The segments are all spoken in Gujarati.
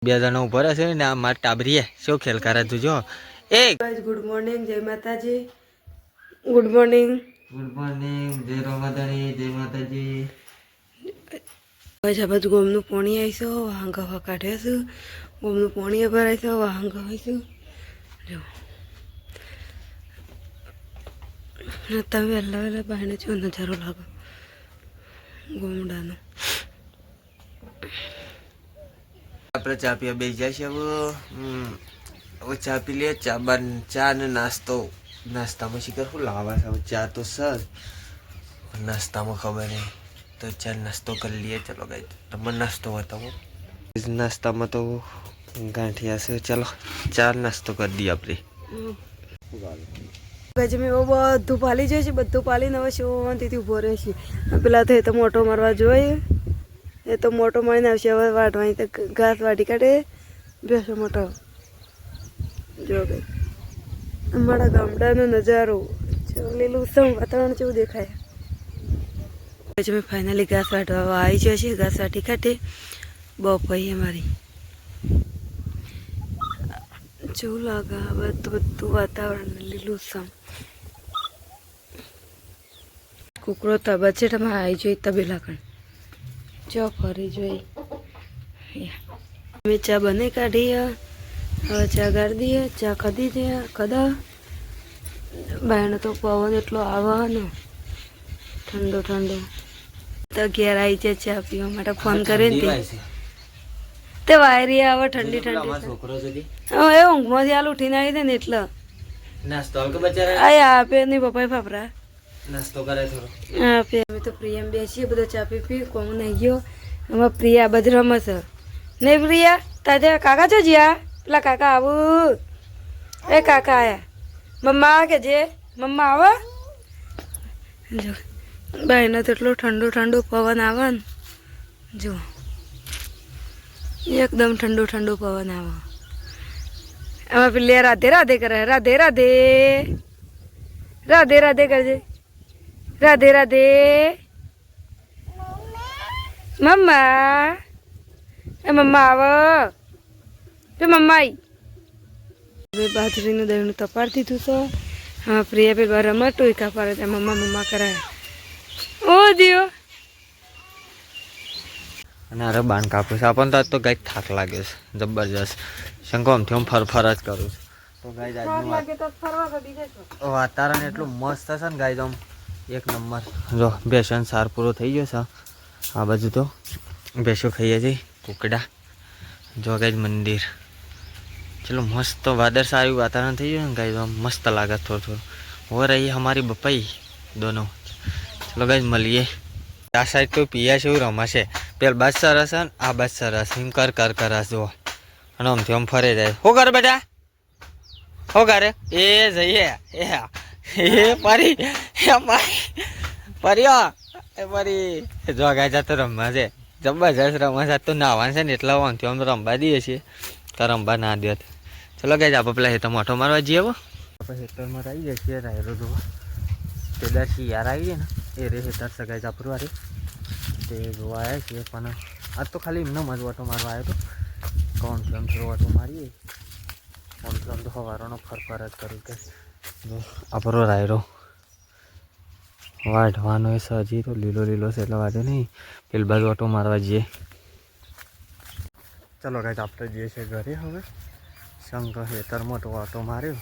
બે જણા ઉભા રહેશે ને આ માર ટાબરીએ શું ખેલ કરે તું જો એક ગુડ મોર્નિંગ જય માતાજી ગુડ મોર્નિંગ જય રમાદાણી જય માતાજી બસ આ બધું ગોમનું પાણી આવીશું વાહન ગવા કાઢીશું ગોમનું પાણી ભરાઈશું વાહન ગવાઈશું જો તમે વહેલા વહેલા બહાને જો નજારો લાગો ગોમડાનો આપણે ચા પીવા બેસી જાય છે હવે ચા પી લે ચા ને નાસ્તામાં શીખર શું લાવવા છે ચા તો સર નાસ્તામાં ખબર નહીં તો ચાલ નાસ્તો કરી લઈએ ચલો ગાઈ તમે નાસ્તો બતાવો નાસ્તામાં તો ગાંઠિયા છે ચલો ચાર નાસ્તો કરી દઈએ આપણે મેં બધું પાલી જાય છે બધું પાલીને હવે શાંતિથી ઊભો રહે છે પેલા તો એ તો મોટો મારવા જોઈએ એ તો મોટો મળીને આવશે હવે વાટવાની તો ઘાસ વાટી કાઢે બેસો મોટો જો ભાઈ અમારા ગામડાનો નજારો લીલું સમ વાતાવરણ જેવું દેખાય પછી મેં ફાઇનલી ઘાસ વાટવા આવી જાય છે ઘાસ વાટી કાઢે બપાઈ અમારી જેવું લાગે બધું વાતાવરણ લીલું સમ કુકરો તબા છે તમે આવી જોઈ તબેલા કણ ચો ફરી જોઈ અમે ચા બને કાઢીએ હવે ચા ગાળી દઈએ ચા ખાધી દઈએ કદા બહેનો તો પવન એટલો આવવાનો ઠંડો ઠંડો તો ઘેર આવી જાય ચા પીવા માટે ફોન કરે ને તે વાયરી આવે ઠંડી ઠંડી હા એ ઊંઘમાંથી હાલ ઉઠીને આવી દે ને એટલે નાસ્તો કે બચારા આ આપે નહીં પપ્પાએ ફાફરા નાસ્તો કરે થોડો આપે અમે તો પ્રિયા બેસીએ બધા ચા પી કોમ નહીં ગયો એમાં પ્રિયા બધી રમે છે નહીં પ્રિયા તાજે કાકા છો જ્યાં પેલા કાકા આવું એ કાકા આયા મમ્મા કે જે મમ્મા આવે જો બાયનો તો એટલો ઠંડો ઠંડો પવન આવે ને જો એકદમ ઠંડો ઠંડો પવન આવે એમાં પેલી રાધે રાધે કરે રાધે રાધે રાધે રાધે કરજે રાધે રાધે મમ્મા એ મમ્મા આવો તે મમ્મા આવી હવે બાજરીનું દહીંનું તપાડ દીધું છે હા પ્રિયા પેલા રમત ટોયકા પાડે ત્યાં મમ્મા મમ્મા કરાય ઓ દિયો અને અરે બાન કાપું છે આપણને તો ગાય થાક લાગે છે જબરજસ્ત શંકો આમથી હું ફરફર જ કરું છું તો ગાય આજનું વાતાવરણ એટલું મસ્ત છે ને ગાય આમ એક નંબર જો બેસન સાર પૂરો થઈ ગયો છે આ બાજુ તો બેસો ખાઈએ છીએ કુકડા જો ગાય મંદિર ચલો મસ્ત વાદળ સારું વાતાવરણ થઈ ગયું ને ગાય આમ મસ્ત લાગે થોડું થોડું हो रही है हमारी बपाई दोनों चलो गाइस મળીએ આ સાઈડ તો પિયા છે એવું રમાશે પેલ બસ સરસ ને આ બસ સરસ એમ કર કર કરસ જો અને આમથી આમ ફરે જાય હો કર બેટા હો કરે એ જઈએ એ પરી પર્યો એ પરી જો ગાય જતો રમવા છે જબરજસ્ત રમવા છે તો નાવાનું છે ને એટલા આમથી આમ રમવા દઈએ છીએ તો રમવા ના દે ચલો ગાય આપણે પેલા હેઠળ મોટો મારવા જઈએ આપણે હેઠળમાં આવી જાય છીએ રાયરો જોવા પેલા શિયાર આવી જાય ને એ રે હેઠળ સગાઈ જાપરવાળી તે જોવા આવ્યા છીએ પણ આજ તો ખાલી એમનો મજ ઓટો મારવા આવ્યો હતો કોણ આમ થોડો ઓટો મારીએ આમ તો સવારનો ફરફર જ કરું કે જો આપણો રાયરો વાઢવાનો એ સજી તો લીલો લીલો છે એટલે વાંધો નહીં પેલી બાજુ ઓટો મારવા જઈએ ચલો ગાય આપણે જઈએ છીએ ઘરે હવે શંકર હેતરમાં તો ઓટો માર્યો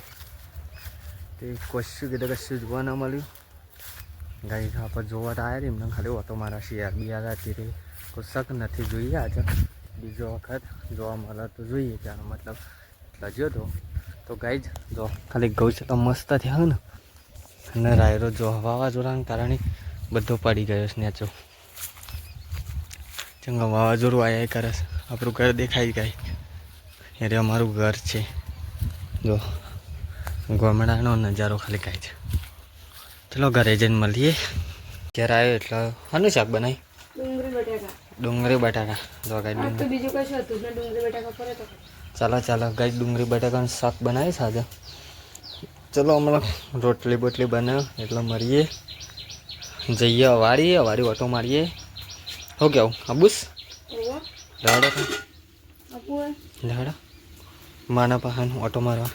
તે કશું કીધું કશું જોવા ન મળ્યું ગાઈ આપણે જોવા તો આવ્યા એમને ખાલી ઓટો મારા શિયાર બિયાર હતી રે કોઈ શક નથી જોઈએ આજે બીજો વખત જોવા મળે તો જોઈએ ત્યાંનો મતલબ એટલા જો તો ગાઈ જ જો ખાલી ગૌશાળા મસ્ત થયા ને અને રાયરો જો વાવાઝોડાને કારણે બધો પડી ગયો છે નેચો ચંગા વાવાઝોડું આવ્યા કરે છે આપણું ઘર દેખાઈ ગાય એટલે અમારું ઘર છે જો ગામડાનો નજારો ખાલી કાંઈ છે ચલો ઘરે જઈને મળીએ ઘેર આવ્યો એટલે શાનું શાક બનાવી ડુંગળી બટાકા જો ગાય બીજું કશું હતું ડુંગળી બટાકા પર ચાલો ચાલો ગાય ડુંગળી બટાકાનું શાક બનાવી સાજે ચલો હમણાં રોટલી બોટલી બનાવ એટલે મળીએ જઈએ અવાડી ઓટો મારીએ હો કેવું આબુસ રાડો લેડો માના પહાન ઓટો મારવા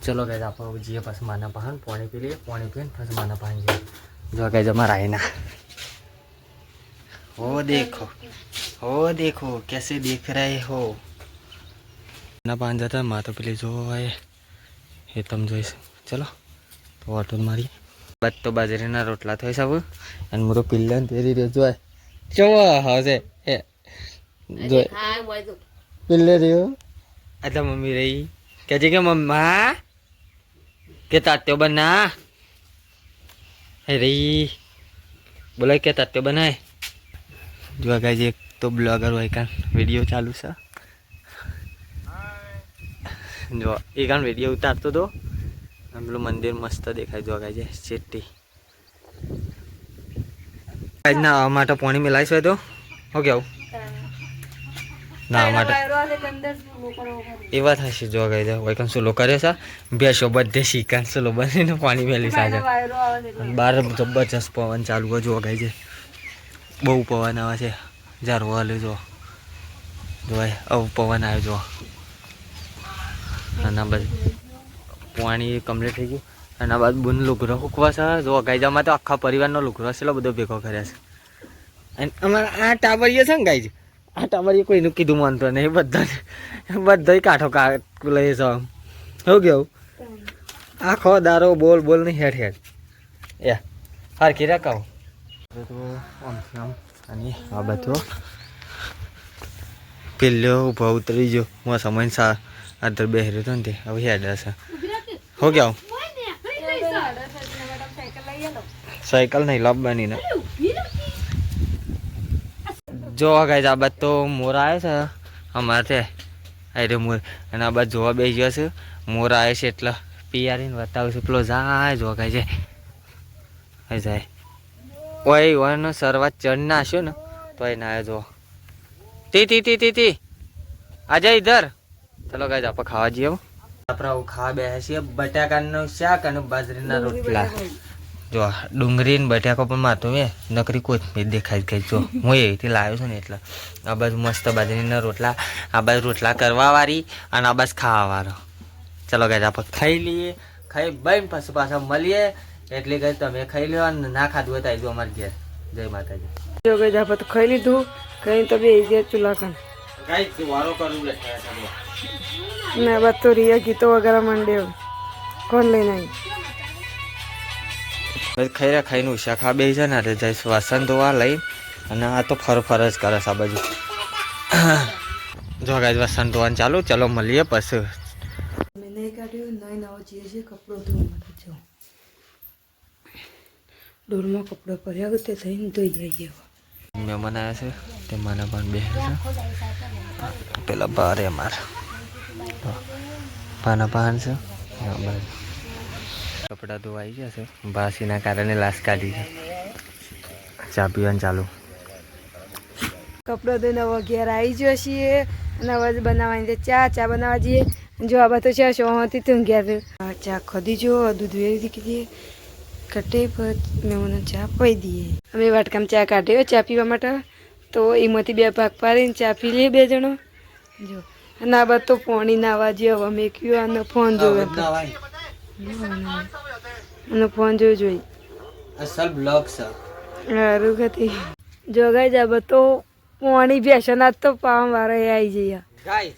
ચલો ગાઈસ આપણે જઈએ પછી માના પહાન પાણી પી લઈએ પાણી પીને પછી માના પહાન જઈએ જો ગાઈસ અમારા આઈના हो देखो कैसे देख रहे हो ना पान जाता माँ तो पेली जो है ये तम જોઈશ ચલો તો ઓટો મારી બત તો બાજરીના રોટલા થઈ સબ અને મોરો પિલ્લન તેરી રે જોય કેવો હશે એ જોય પિલ્લે રહ્યો આટલા મમ્મી રહી કે છે કે મમ્મા કે તાત્યો બના હે રહી બોલાય કે તાત્યો બનાય જો ગાઈસ એક તો બ્લોગર હોય કાન વિડિયો ચાલુ છે જો એ કાન વિડિયો ઉતારતો તો પેલું મંદિર મસ્ત દેખાય જો ગાઈસ ચેટી ગાઈસ ના માટે પાણી મિલાઈ છે તો હો કેવું ના માટે એ વાત હશે જો ગાઈસ હોય કાન સુલો કર્યો છે બેસો બધે શીકાન સુલો બનીને પાણી મેલી સાજે બાર જબરજસ્ત પવન ચાલુ હોય જો ગાઈસ બહુ પવન આવે છે જારો હાલે જો જોય આવું પવન આવ્યો જો અને બસ પાણી કમ્પ્લીટ થઈ ગયું અને આ બાદ બુન લુગરો હુકવા છે જો ગાઈજામાં તો આખા પરિવારનો લુગરો છે બધો ભેગો કર્યા છે અને અમારા આ ટાબરીએ છે ને ગાઈજ આ ટાબરીએ કોઈનું કીધું માનતો નહીં બધા કાંઠો લઈએ છે શું કેવું આખો દારો બોલ બોલ નહીં હેઠ હેઠ એ હરખી રખાવ તો આમ અને આ બધો પેલો ઉભા ઉતરી ગયો હું સમય સા અંદર બેહર્યો હતો ને તે હવે હેડ હશે હો ગયા સાયકલ નહીં લાવવાની ને જો ગાઈસ આ બાદ તો મોર આવે છે અમારે તે અરે મોર અને આ બાદ જોવા બેસી ગયો છે મોર આવે છે એટલે પિયારીને બતાવું છું પેલો જાય જો ગાઈસ જાય ઓય ઓયનો શરૂઆત ચડ ના હશો ને તો એ ના જો તી આજા ઇધર ચલો ગાઈસ આપણે ખાવા જઈએ આપણે ખાવા બેસી છીએ બટાકાનું શાક અને બાજરીના રોટલા જો ડુંગળી ને બટાકો પણ મારતો મેં નકરી કોથમીર દેખાય ગઈ જો હું એથી લાવ્યો છું ને એટલે આ બાજુ મસ્ત બાજરીના રોટલા આ બાજુ રોટલા કરવા વાળી અને આ બાજુ ખાવા વાળો ચલો ગાઈસ આપણે ખાઈ લઈએ ખાઈ બન પછી પાછા મળીએ એટલે કઈ તમે ખાઈ લો અને ના ખાધું હોય તો આવી અમારે ઘેર જય માતાજી જો ગાઈસ આપણે તો ખાઈ લીધું કઈ તો બે ચૂલા કાન ગાઈસ વારો કરું બેઠા ને બાદ તો રિયા ગીતો વગેરે માંડ્યો કોણ લઈને આવી ખાઈને ઉષા ખા બે છે ને જઈશ વાસણ ધોવા લઈ અને આ તો ફર જ કરે છે આ બાજુ જો ગાઈસ વાસણ ધોવાનું ચાલુ ચલો મળીએ પછી મેં નહીં કાઢ્યું નહીં નવો જઈએ છે કપડો ધોવા માટે જો ડોરમાં કપડો ભર્યા તે થઈને ધોઈ જઈએ મહેમાન આવ્યા છે તે માના પણ બે છે પેલા બારે અમારા પાના પાન છે કપડાં ધોવાઈ ગયા છે ભાસીના કારણે લાશ કાઢી છે ચા પીવાનું ચાલુ કપડો ધોઈને હવે ઘેર આવી ગયો છીએ અને હવે બનાવવાની છે ચા બનાવવા જઈએ જો આ બધું ચા શોથી તું ઘેર ચા ખોદી જો દૂધ વેરી દીધી કટે પર મેં ચા પી દઈએ અમે વાટકામાં ચા કાઢ્યો ચા પીવા માટે તો એમાંથી બે ભાગ પાડીને ચા પી લઈએ બે જણો જો અને આ બધું પાણી નાવા જઈએ હવે મેં કયો અને ફોન જોયો અને ફોન જોઈ અસલ બ્લોગ છે સારું હતી જો ગાઈસ આ બધું પાણી ભેંસો ના તો પાવા વાળા આવી જઈએ ગાઈસ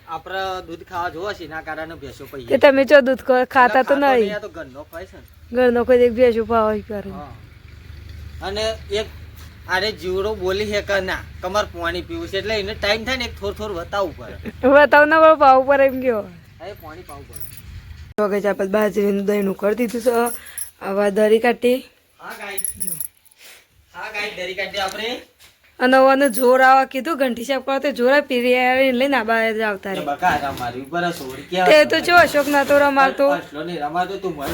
આપણે દૂધ ખાવા જોવા છે ના કારણે ભેંસો પઈ તે તમે જો દૂધ ખાતા તો નહીં તો ઘરનો ખાય છે ઘરનો કોઈ એક ભેંસો પાવા કરે અને એક અરે જીવડો બોલી છે કે ના કમર પાણી પીવું છે એટલે એને ટાઈમ થાય ને એક થોડું બતાવવું પડે બતાવ ના પડે પાવું પડે એમ કયો હવે પાણી પાવું પડે તો કે આપણે બાજરીનું દહીંનું કરી દીધું છે હવે દરી કાઢી હા ગાઈસ દરી કાઢી આપણે અને ઓને જોર આવા કીધું ઘંટી સાહેબ કહો તો જોરા પીરી લઈને આ બહાર આવતા રહે બકા મારી ઉપર છોડી કે તે તો જો અશોક ના તો રમાડતો અસલો નહીં રમાતો તું મર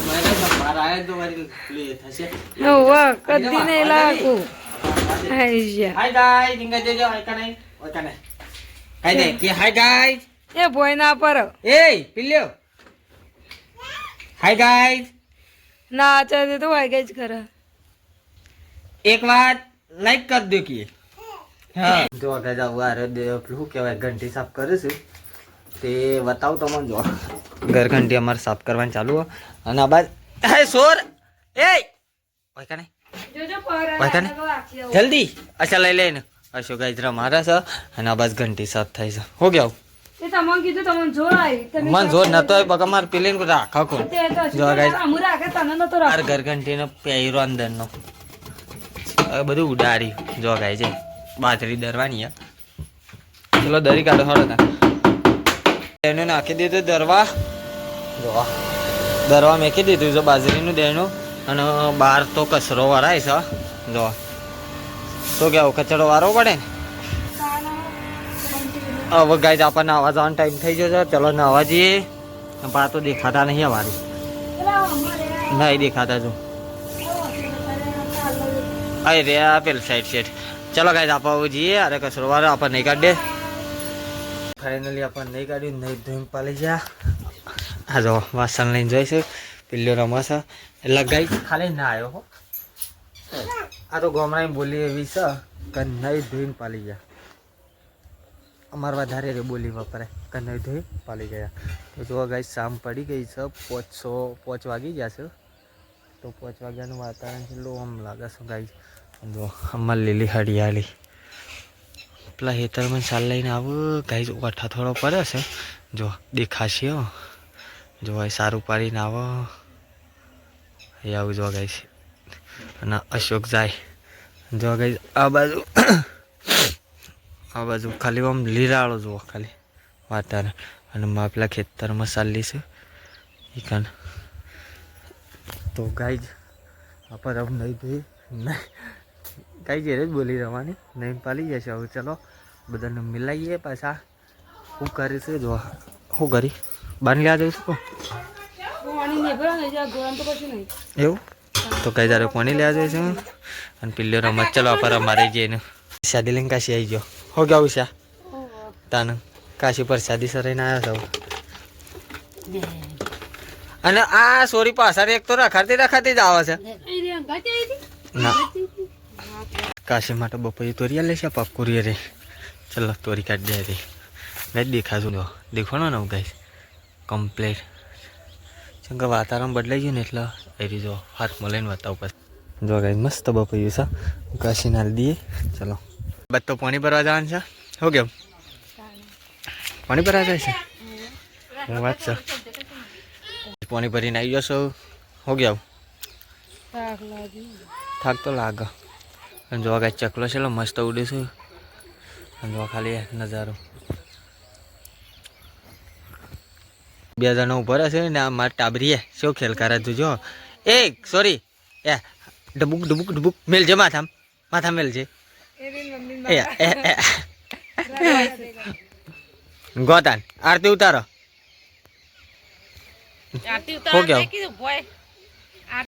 માર આયા તો મારી લે થશે વાહ કદી નહીં લાગુ હાય હાય ગાઈસ ઇંગા દેજો હાય કને હાય દે કે હાય ગાઈસ એ ભોય ના પર એ પિલ્લ્યો હાય ગાઈસ ના ચાલે તો વાય ગઈ જ ખરા એક વાત લાઈક કર દો કે હા જો ગાઈસ આવું આરે શું કહેવાય ઘંટી સાફ કરું છું તે બતાવું તમને જો ઘર ઘંટી અમારે સાફ કરવાની ચાલુ હોય અને આ બાદ હે સોર એ ઓય કને જલ્દી અચ્છા લઈ લઈને અશો ગાઈસ રમારા છે અને આ બાદ ઘંટી સાફ થાય છે હો ગયા એ તમને કીધું તમને જોર આવી તમે મન જોર નતો બકા માર પેલીન કો રાખા કો જો ગાઈસ અમુ રાખે તને નતો આર રાખે ઘર ઘંટીનો પેયરો અંદરનો હવે બધું ઉડારી જો ગાઈસ બાજરી દરવાની ચલો દરી કાઢો હળો તા એને નાખી દીધું દરવા જો દરવા મેકી દીધું જો બાજરીનું દેણું અને બહાર તો કચરો વરાય છે જો તો કેવું કચરો વારવો પડે ને હવે ગાઈસ આપણને નાવા જવાનો ટાઈમ થઈ ગયો છે ચલો નાવા જઈએ પા તો દેખાતા નહીં અમારી નહીં દેખાતા જો અરે રે પેલ સાઈડ ચલો ગાઈસ આપણે જઈએ અરે કચરો વાળો આપણે નહીં કાઢે ફાઇનલી આપણે નહીં કાઢ્યું નહીં ધોઈને પાલી ગયા હા જો વાસણ લઈને જોઈશું પેલો રમશે એટલે ગાઈસ ખાલી ના આવ્યો હો આ તો ગામડાની બોલી એવી છે કે નહીં ધોઈને પાલી ગયા અમારે વધારે રે બોલી વપરાય કે નહીં ધોઈ પાલી ગયા તો જો ગાઈસ શામ પડી ગઈ છે 5 વાગી ગયા છે તો 5 વાગ્યાનું વાતાવરણ કેટલું આમ લાગે છે ગાઈસ જો અમારે લીલી હરિયાળી પેલા હેતરમાં ચાલ લઈને આવું ગાઈસ ઓઠા થોડો પડે છે જો દેખાશે હો જો ભાઈ સારું પાડીને આવો એ આવું જો ગાઈસ અને અશોક જાય જો ગાઈસ આ બાજુ ખાલી આમ લીરાળો જુઓ ખાલી વાતાવરણ અને પેલા ખેતરમાં ચાલી છે એ કાન તો ગાઈસ આપણે આમ નહીં ધોઈ ગાઈસ એ જ બોલી રહેવાની નહીં પાલી જશે હવે ચલો બધાને મિલાઈએ પાછા શું કરીશું જો શું કરી બાંધી લ્યા જઈશું એવું તો કઈ તારે કોની લેવા જઈશું અને પિલ્લો રમત ચલો આપણે અમારે જઈને શાદી લઈને કાશી આવી ગયો હો ગયા ઉષા તાને કાશી પર શાદી સરાઈને આવ્યા સૌ અને આ સોરી પાછળ એક તો રખાતી જ આવે છે ના કાશી માટે બપોરે તોરિયા લેશે પક્કુરી રે ચલો તોરી કાઢી દે રે ગાઈસ દેખાશું જો દેખવાનો ને ગાઈસ કમ્પ્લીટ ચંગા વાતાવરણ બદલાઈ ગયું ને એટલે એ રીજો હાથમાં લઈને બતાવું પછી જો ગાઈસ મસ્ત બપોયું છે કાશી નાલ દઈએ ચલો બસ તો પાણી ભરવા જવાનું છે હો કેમ પાણી ભરવા જાય છે હું વાત છે પાણી ભરીને આવી જશો હો ગયા થાક તો લાગે અને જોવા ગાઈસ ચકલો છે મસ્ત ઉડે છે અને જોવા ખાલી નજારો 2 જણા ઉભા રહેશે ને આ મારા ટાબરીએ શું ખેલ કરે જોજો એ સોરી એ ડબુક મેલજે માથા મેલજે ગોતાન આરતી ઉતારો હો ગયો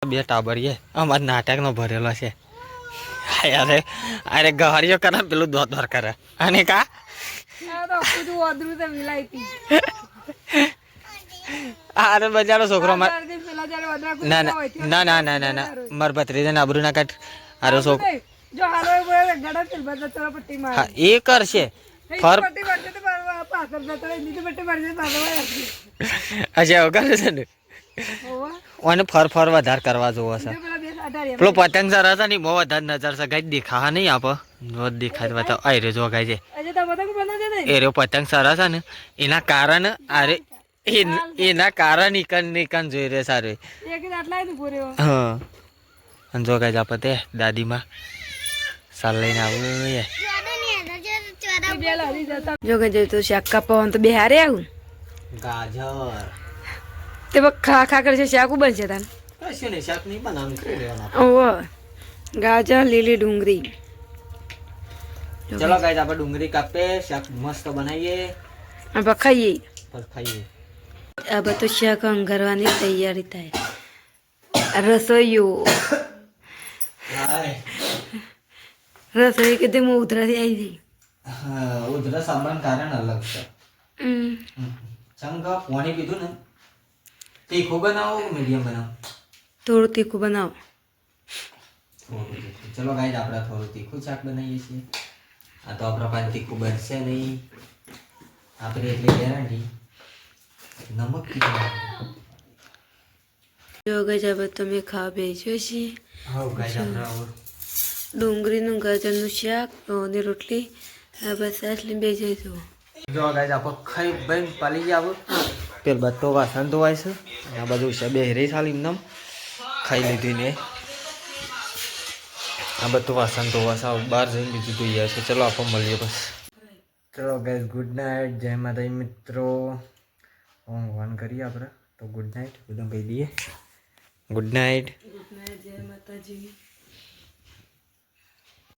2 ટાબરીએ અમાર નાટક નો ભરેલો છે અરે ગહરીઓ કરે પેલું દોર કરે અને કા અરે બજારો છોકરો ના માર ભત્રીજાને આબરૂ ના કાઢ અરે છોકરો હા એ કરશે અચ્છા કરે છે ને અને ફર વધારે કરવા જોવો છે પેલો પતંગ સર હતા ને બહુ વધારે નજર છે ગાઈ દેખાવા નહીં આપો દેખાય બતાવ આ રે જો ગાઈ છે એ રે પતંગ સર છે ને એના કારણે અરે એના કારણે નિકન જોઈ રે સારું હા અને જો ગાઈ આપે તે દાદીમાં સાલ લઈને આવું જો ગઈ તો શાક કાપવા તો બે હારે આવું ગાજર તે ખા કરશે શાકું બનશે તાન કશું નહીં શાક નહીં બનાવવાનું ઓહો ગાજર લીલી ડુંગળી ચલો ગાઈસ આપણે ડુંગળી કાપે શાક મસ્ત બનાવીએ આપણે ખાઈએ ખાઈએ આ બધું શાક અંગરવાની તૈયારી થાય રસોઈઓ રસોઈ કે તે ઉધરાથી આવી ગઈ હા ઉધરસ આવવાનું કારણ અલગ છે ચંગા પાણી પીધું ને તીખું બનાવો મીડિયમ બનાવો થોડું તીખું બનાવો ચલો ગાઈસ આપણે થોડું તીખું શાક બનાવીએ છીએ આ તો આપણા પાસે તીખું બનશે નહીં, આપણે એટલી ગેરંટી. નમક કીધું જો ગાઈસ આ બધું તમે ખાવા બેસ્યો છીએ. હા ગાઈસ આપણે ડુંગળીનું ગાજરનું શાક અને રોટલી આ બસ આટલી બે જઈશું. જો ગાઈસ આપણે ખાઈ બન પાલી જાવ પેલ બત્તો વાસણ ધોવાય છે અને આ બધું છે બે રહી સાલી એમ ખાઈ લીધી ને આ બધું વાસણ ધોવા સાવ બહાર જઈને બીજું ધોઈ છે. ચલો આપણે મળીએ બસ. ચલો ગાઈસ ગુડ નાઇટ, જય માતાજી મિત્રો. ઊંઘવાનું કરીએ આપણે તો ગુડ નાઇટ બધા કહી દઈએ. Good night. જય માતાજી.